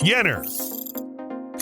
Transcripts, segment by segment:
Yenne.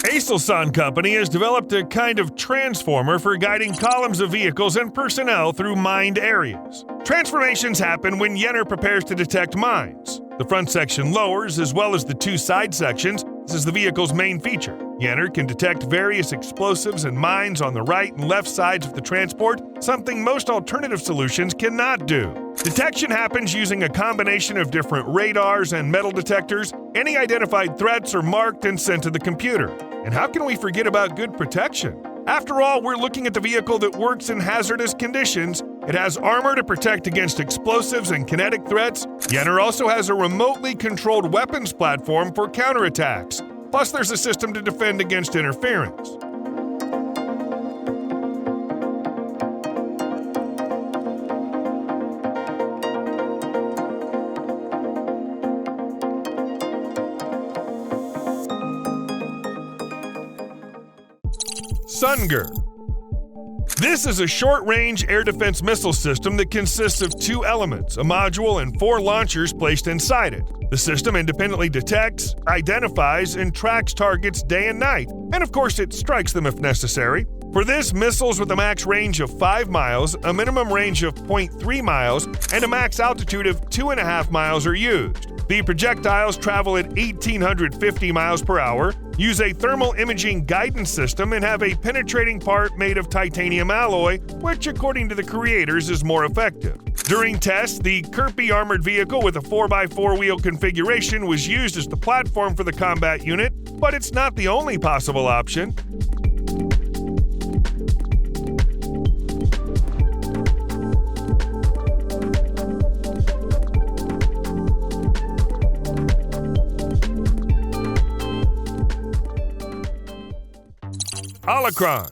Aselson Company has developed a kind of transformer for guiding columns of vehicles and personnel through mined areas. Transformations happen when Yenne prepares to detect mines. The front section lowers, as well as the two side sections. This is the vehicle's main feature. Yenne can detect various explosives and mines on the right and left sides of the transport, something most alternative solutions cannot do. Detection happens using a combination of different radars and metal detectors. Any identified threats are marked and sent to the computer. And how can we forget about good protection? After all, we're looking at the vehicle that works in hazardous conditions. It has armor to protect against explosives and kinetic threats. Yenne also has a remotely controlled weapons platform for counterattacks. Plus, there's a system to defend against interference. Sungur. This is a short-range air defense missile system that consists of two elements, a module and 4 launchers placed inside it. The system independently detects, identifies, and tracks targets day and night, and of course it strikes them if necessary. For this, missiles with a max range of 5 miles, a minimum range of 0.3 miles, and a max altitude of 2.5 miles are used. The projectiles travel at 1,850 miles per hour, use a thermal imaging guidance system, and have a penetrating part made of titanium alloy, which, according to the creators, is more effective. During tests, the Kerkes armored vehicle with a 4x4 wheel configuration was used as the platform for the combat unit, but it's not the only possible option. Alakran.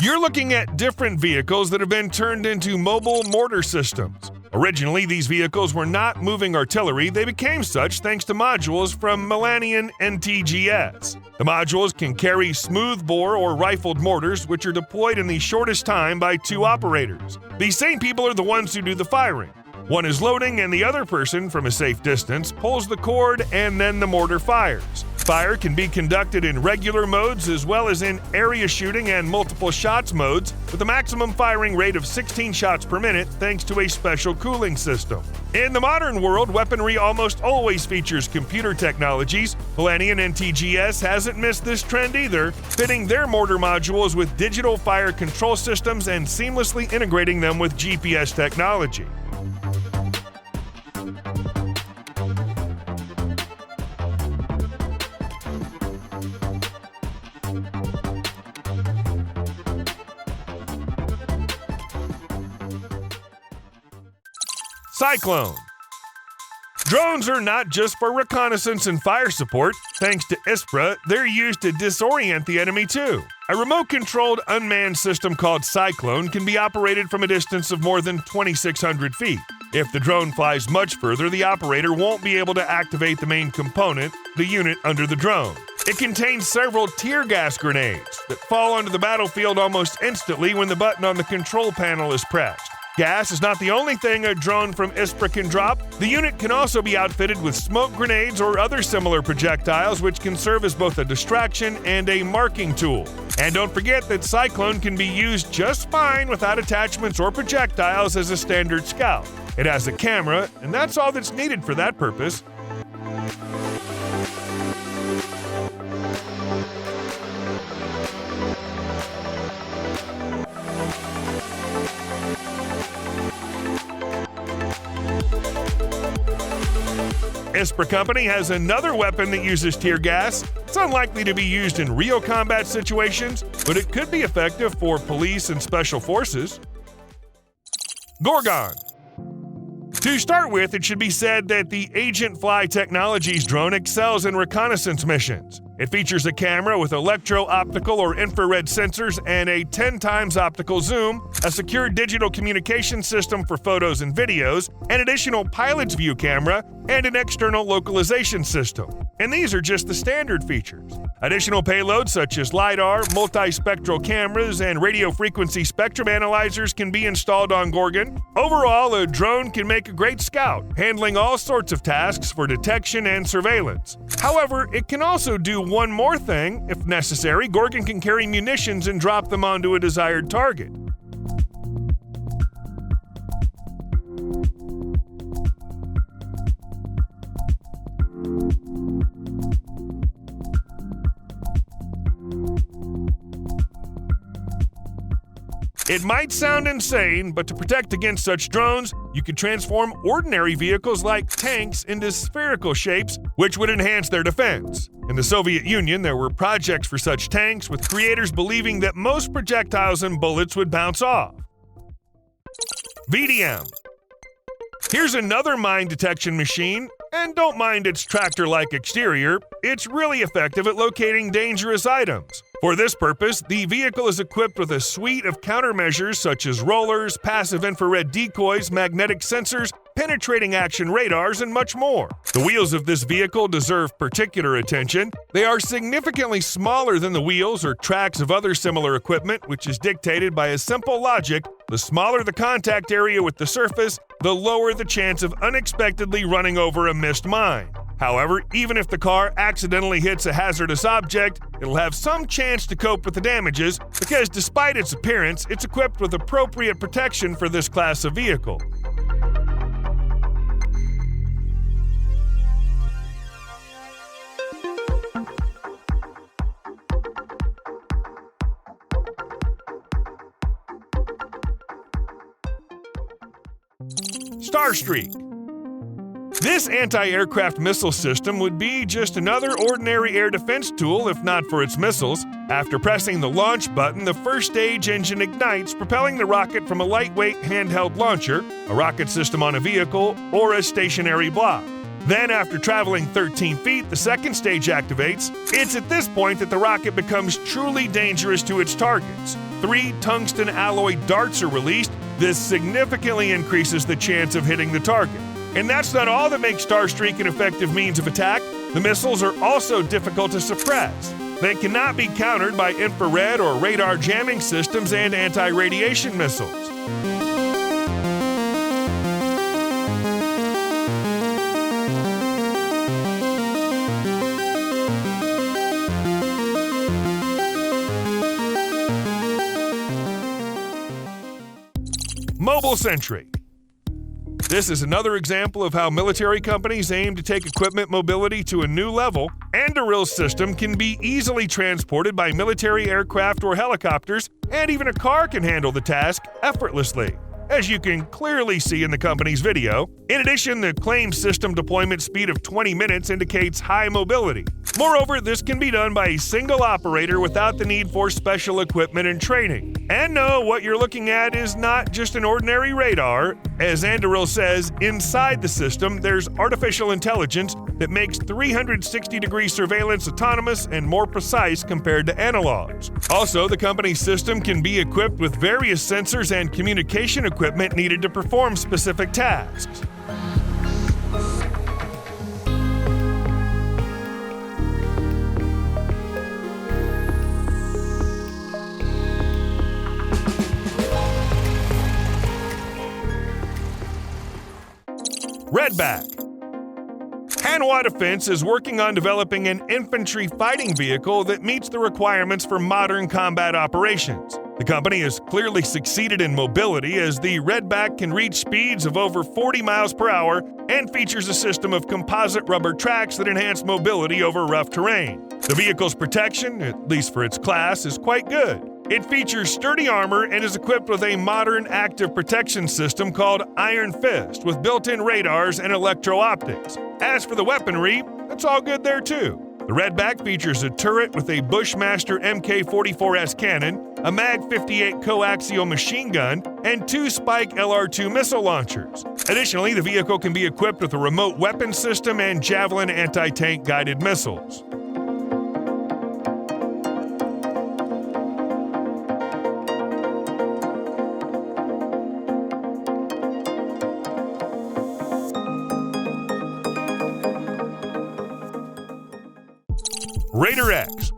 You're looking at different vehicles that have been turned into mobile mortar systems. Originally, these vehicles were not moving artillery. They became such thanks to modules from Millennium NTGS. The modules can carry smoothbore or rifled mortars, which are deployed in the shortest time by 2 operators. These same people are the ones who do the firing. One is loading, and the other person, from a safe distance, pulls the cord, and then the mortar fires. Fire can be conducted in regular modes as well as in area shooting and multiple shots modes, with a maximum firing rate of 16 shots per minute thanks to a special cooling system. In the modern world, weaponry almost always features computer technologies. Millennium NTGS hasn't missed this trend either, fitting their mortar modules with digital fire control systems and seamlessly integrating them with GPS technology. Cyclone. Drones are not just for reconnaissance and fire support. Thanks to ISPRA, they're used to disorient the enemy too. A remote-controlled unmanned system called Cyclone can be operated from a distance of more than 2,600 feet. If the drone flies much further, the operator won't be able to activate the main component, the unit under the drone. It contains several tear gas grenades that fall onto the battlefield almost instantly when the button on the control panel is pressed. Gas is not the only thing a drone from ISPRA can drop. The unit can also be outfitted with smoke grenades or other similar projectiles, which can serve as both a distraction and a marking tool. And don't forget that Cyclone can be used just fine without attachments or projectiles as a standard scout. It has a camera, and that's all that's needed for that purpose. ISPRA Company has another weapon that uses tear gas. It's unlikely to be used in real combat situations, but it could be effective for police and special forces. Gorgon. To start with, it should be said that the Agent Fly Technologies drone excels in reconnaissance missions. It features a camera with electro-optical or infrared sensors and a 10 times optical zoom, a secure digital communication system for photos and videos, an additional pilot's view camera, and an external localization system. And these are just the standard features. Additional payloads such as LiDAR, multispectral cameras, and radio frequency spectrum analyzers can be installed on Gorgon. Overall, a drone can make a great scout, handling all sorts of tasks for detection and surveillance. However, it can also do one more thing. If necessary, Gorgon can carry munitions and drop them onto a desired target. It might sound insane, but to protect against such drones, you could transform ordinary vehicles like tanks into spherical shapes, which would enhance their defense. In the Soviet Union, there were projects for such tanks, with creators believing that most projectiles and bullets would bounce off. VDM. Here's another mine detection machine, and don't mind its tractor-like exterior. It's really effective at locating dangerous items. For this purpose, the vehicle is equipped with a suite of countermeasures such as rollers, passive infrared decoys, magnetic sensors, penetrating action radars, and much more. The wheels of this vehicle deserve particular attention. They are significantly smaller than the wheels or tracks of other similar equipment, which is dictated by a simple logic: the smaller the contact area with the surface, the lower the chance of unexpectedly running over a missed mine. However, even if the car accidentally hits a hazardous object, it'll have some chance to cope with the damages because despite its appearance, it's equipped with appropriate protection for this class of vehicle. StarStreak. This anti-aircraft missile system would be just another ordinary air defense tool if not for its missiles. After pressing the launch button, the first stage engine ignites, propelling the rocket from a lightweight handheld launcher, a rocket system on a vehicle, or a stationary block. Then, after traveling 13 feet, the second stage activates. It's at this point that the rocket becomes truly dangerous to its targets. 3 tungsten alloy darts are released. This significantly increases the chance of hitting the target. And that's not all that makes StarStreak an effective means of attack. The missiles are also difficult to suppress. They cannot be countered by infrared or radar jamming systems and anti-radiation missiles. Mobile Sentry. This is another example of how military companies aim to take equipment mobility to a new level. Anduril's system can be easily transported by military aircraft or helicopters, and even a car can handle the task effortlessly, as you can clearly see in the company's video. In addition, the claimed system deployment speed of 20 minutes indicates high mobility. Moreover, this can be done by a single operator without the need for special equipment and training. And no, what you're looking at is not just an ordinary radar. As Anduril says, inside the system, there's artificial intelligence that makes 360-degree surveillance autonomous and more precise compared to analogs. Also, the company's system can be equipped with various sensors and communication equipment needed to perform specific tasks. Redback. Hanwha Defense is working on developing an infantry fighting vehicle that meets the requirements for modern combat operations. The company has clearly succeeded in mobility, as the Redback can reach speeds of over 40 miles per hour and features a system of composite rubber tracks that enhance mobility over rough terrain. The vehicle's protection, at least for its class, is quite good. It features sturdy armor and is equipped with a modern active protection system called Iron Fist with built-in radars and electro-optics. As for the weaponry, it's all good there too. The Redback features a turret with a Bushmaster Mk-44S cannon, a Mag-58 coaxial machine gun, and 2 Spike LR-2 missile launchers. Additionally, the vehicle can be equipped with a remote weapon system and Javelin anti-tank guided missiles. Raider X.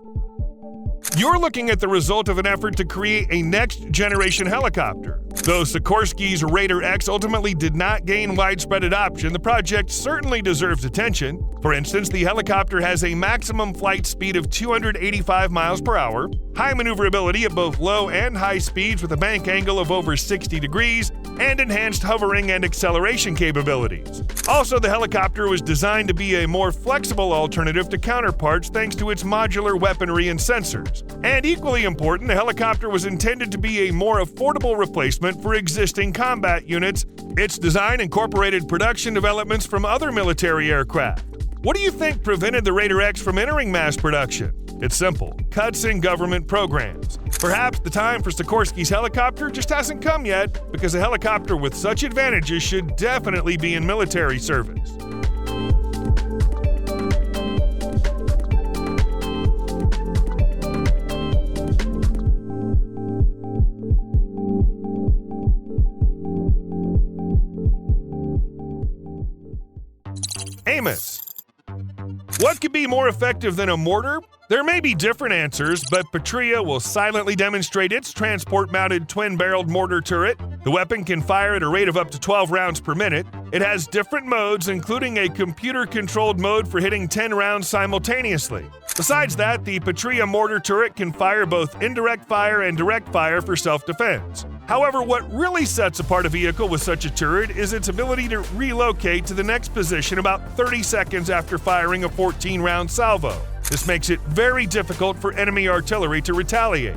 You're looking at the result of an effort to create a next-generation helicopter. Though Sikorsky's Raider X ultimately did not gain widespread adoption, the project certainly deserves attention. For instance, the helicopter has a maximum flight speed of 285 miles per hour, high maneuverability at both low and high speeds with a bank angle of over 60 degrees, and enhanced hovering and acceleration capabilities. Also, the helicopter was designed to be a more flexible alternative to counterparts thanks to its modular weaponry and sensors. And equally important, the helicopter was intended to be a more affordable replacement for existing combat units. Its design incorporated production developments from other military aircraft. What do you think prevented the Raider X from entering mass production? It's simple: cuts in government programs. Perhaps the time for Sikorsky's helicopter just hasn't come yet, because a helicopter with such advantages should definitely be in military service. Amos. What could be more effective than a mortar? There may be different answers, but Patria will silently demonstrate its transport-mounted twin-barreled mortar turret. The weapon can fire at a rate of up to 12 rounds per minute. It has different modes, including a computer-controlled mode for hitting 10 rounds simultaneously. Besides that, the Patria mortar turret can fire both indirect fire and direct fire for self-defense. However, what really sets apart a vehicle with such a turret is its ability to relocate to the next position about 30 seconds after firing a 14-round salvo. This makes it very difficult for enemy artillery to retaliate.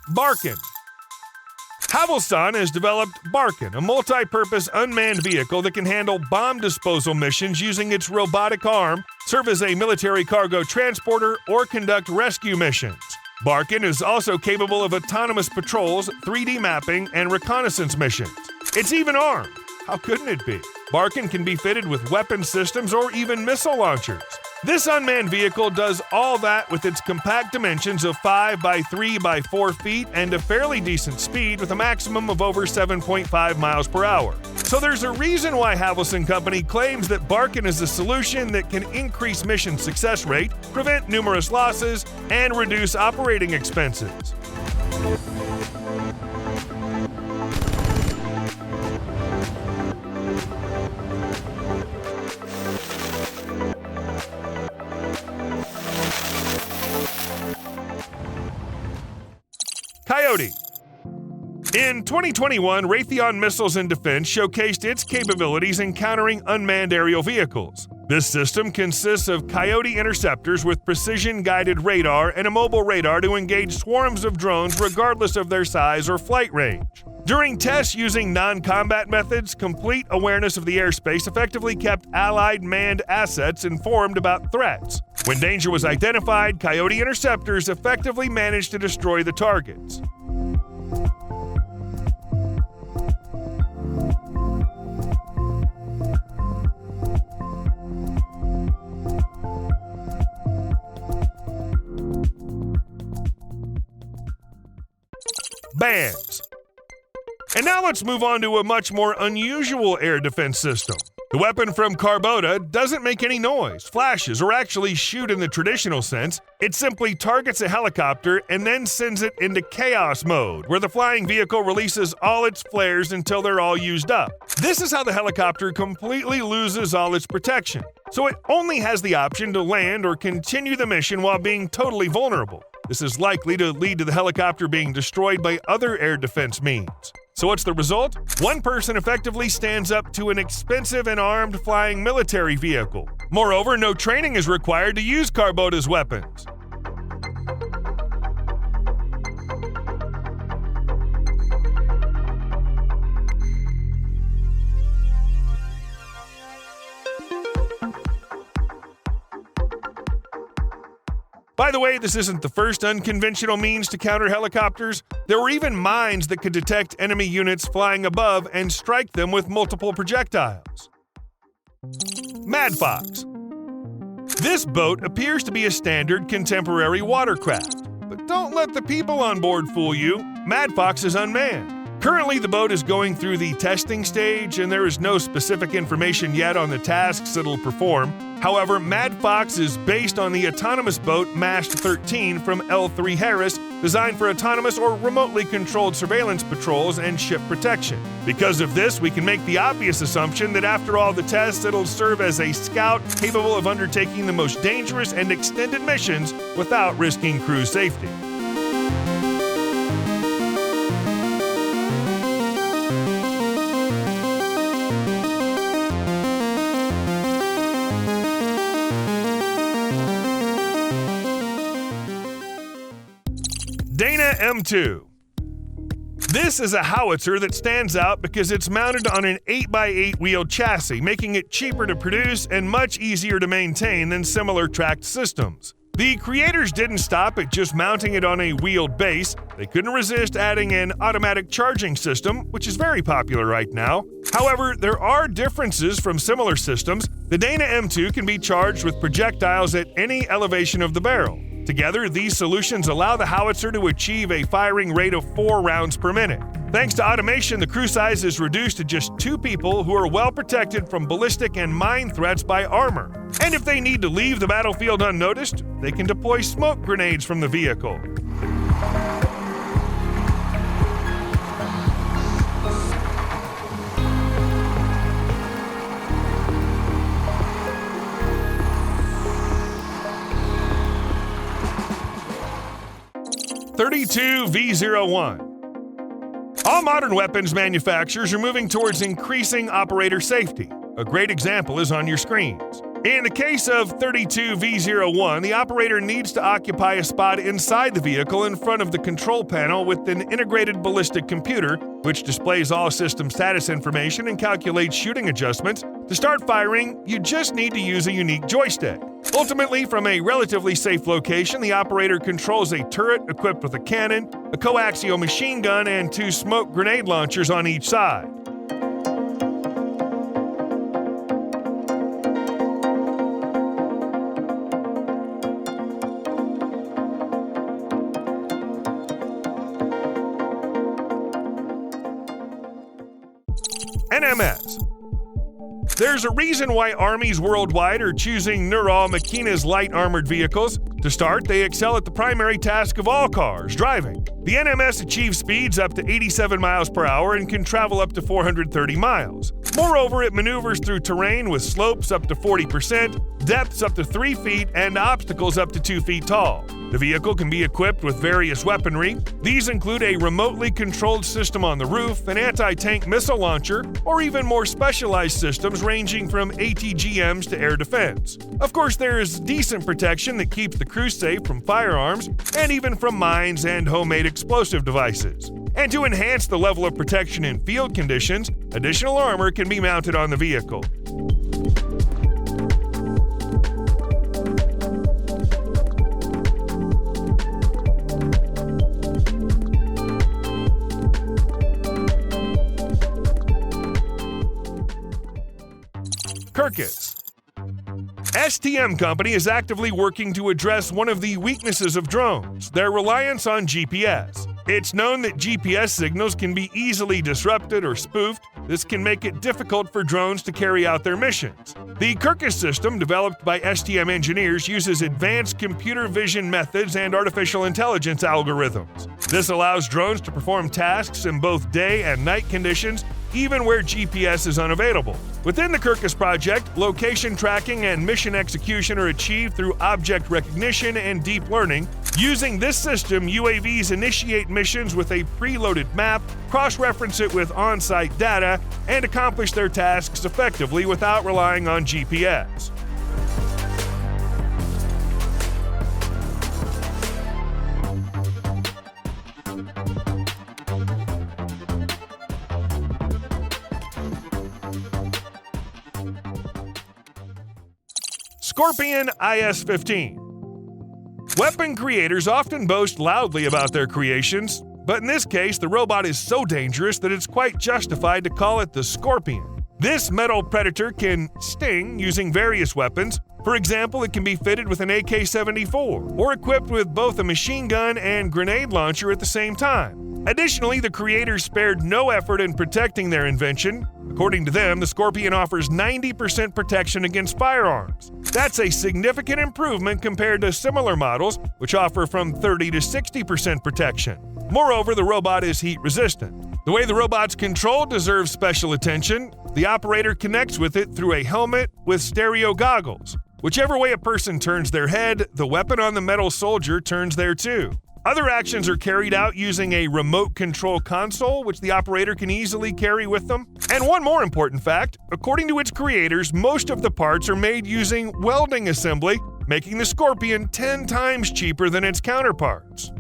Barkin. Havelsan has developed Barkin, a multi-purpose unmanned vehicle that can handle bomb disposal missions using its robotic arm, serve as a military cargo transporter, or conduct rescue missions. Barkin is also capable of autonomous patrols, 3D mapping, and reconnaissance missions. It's even armed. How couldn't it be? Barkin can be fitted with weapon systems or even missile launchers. This unmanned vehicle does all that with its compact dimensions of 5 by 3 by 4 feet and a fairly decent speed with a maximum of over 7.5 miles per hour. So there's a reason why Havelsan Company claims that Barkin is a solution that can increase mission success rate, prevent numerous losses, and reduce operating expenses. Coyote. In 2021, Raytheon Missiles and Defense showcased its capabilities in countering unmanned aerial vehicles. This system consists of Coyote interceptors with precision-guided radar and a mobile radar to engage swarms of drones regardless of their size or flight range. During tests using non-combat methods, complete awareness of the airspace effectively kept Allied manned assets informed about threats. When danger was identified, Coyote interceptors effectively managed to destroy the targets. Bands. And now let's move on to a much more unusual air defense system. The weapon from Carbo doesn't make any noise, flashes, or actually shoot in the traditional sense. It simply targets a helicopter and then sends it into chaos mode, where the flying vehicle releases all its flares until they're all used up. This is how the helicopter completely loses all its protection, so it only has the option to land or continue the mission while being totally vulnerable. This is likely to lead to the helicopter being destroyed by other air defense means. So what's the result? One person effectively stands up to an expensive and armed flying military vehicle. Moreover, no training is required to use Carbo's weapons. By the way, this isn't the first unconventional means to counter helicopters. There were even mines that could detect enemy units flying above and strike them with multiple projectiles. Madfox. This boat appears to be a standard contemporary watercraft, but don't let the people on board fool you. Madfox is unmanned. Currently, the boat is going through the testing stage, and there is no specific information yet on the tasks it'll perform. However, Madfox is based on the autonomous boat MAST 13 from L3 Harris, designed for autonomous or remotely controlled surveillance patrols and ship protection. Because of this, we can make the obvious assumption that after all the tests, it'll serve as a scout capable of undertaking the most dangerous and extended missions without risking crew safety. Dana M2. This is a howitzer that stands out because it's mounted on an 8x8 wheeled chassis, making it cheaper to produce and much easier to maintain than similar tracked systems. The creators didn't stop at just mounting it on a wheeled base. They couldn't resist adding an automatic charging system, which is very popular right now. However, there are differences from similar systems. The Dana M2 can be charged with projectiles at any elevation of the barrel. Together, these solutions allow the howitzer to achieve a firing rate of 4 rounds per minute. Thanks to automation, the crew size is reduced to just 2 people who are well protected from ballistic and mine threats by armor. And if they need to leave the battlefield unnoticed, they can deploy smoke grenades from the vehicle. V01. All modern weapons manufacturers are moving towards increasing operator safety. A great example is on your screens. In the case of 32V01, the operator needs to occupy a spot inside the vehicle in front of the control panel with an integrated ballistic computer, which displays all system status information and calculates shooting adjustments. To start firing, you just need to use a unique joystick. Ultimately, from a relatively safe location, the operator controls a turret equipped with a cannon, a coaxial machine gun, and 2 smoke grenade launchers on each side. NMAS. There's a reason why armies worldwide are choosing Neural Machina's light armored vehicles. To start, they excel at the primary task of all cars, driving. The NMS achieves speeds up to 87 miles per hour and can travel up to 430 miles. Moreover, it maneuvers through terrain with slopes up to 40%, depths up to 3 feet, and obstacles up to 2 feet tall. The vehicle can be equipped with various weaponry. These include a remotely controlled system on the roof, an anti-tank missile launcher, or even more specialized systems ranging from ATGMs to air defense. Of course, there is decent protection that keeps the crew safe from firearms and even from mines and homemade explosive devices. And to enhance the level of protection in field conditions, additional armor can be mounted on the vehicle. Kerkes. STM Company is actively working to address one of the weaknesses of drones, their reliance on GPS. It's known that GPS signals can be easily disrupted or spoofed. This can make it difficult for drones to carry out their missions. The Kerkes system, developed by STM engineers, uses advanced computer vision methods and artificial intelligence algorithms. This allows drones to perform tasks in both day and night conditions, even where GPS is unavailable. Within the Kerkes project, location tracking and mission execution are achieved through object recognition and deep learning. Using this system, UAVs initiate missions with a preloaded map, cross-reference it with on-site data, and accomplish their tasks effectively without relying on GPS. Scorpion IS-15. Weapon creators often boast loudly about their creations, but in this case, the robot is so dangerous that it's quite justified to call it the Scorpion. This metal predator can sting using various weapons. For example, it can be fitted with an AK-74 or equipped with both a machine gun and grenade launcher at the same time. Additionally, the creators spared no effort in protecting their invention. According to them, the Scorpion offers 90% protection against firearms. That's a significant improvement compared to similar models, which offer from 30 to 60% protection. Moreover, the robot is heat-resistant. The way the robot's controlled deserves special attention. The operator connects with it through a helmet with stereo goggles. Whichever way a person turns their head, the weapon on the metal soldier turns there too. Other actions are carried out using a remote control console, which the operator can easily carry with them. And one more important fact, according to its creators, most of the parts are made using welding assembly, making the Scorpion 10 times cheaper than its counterparts.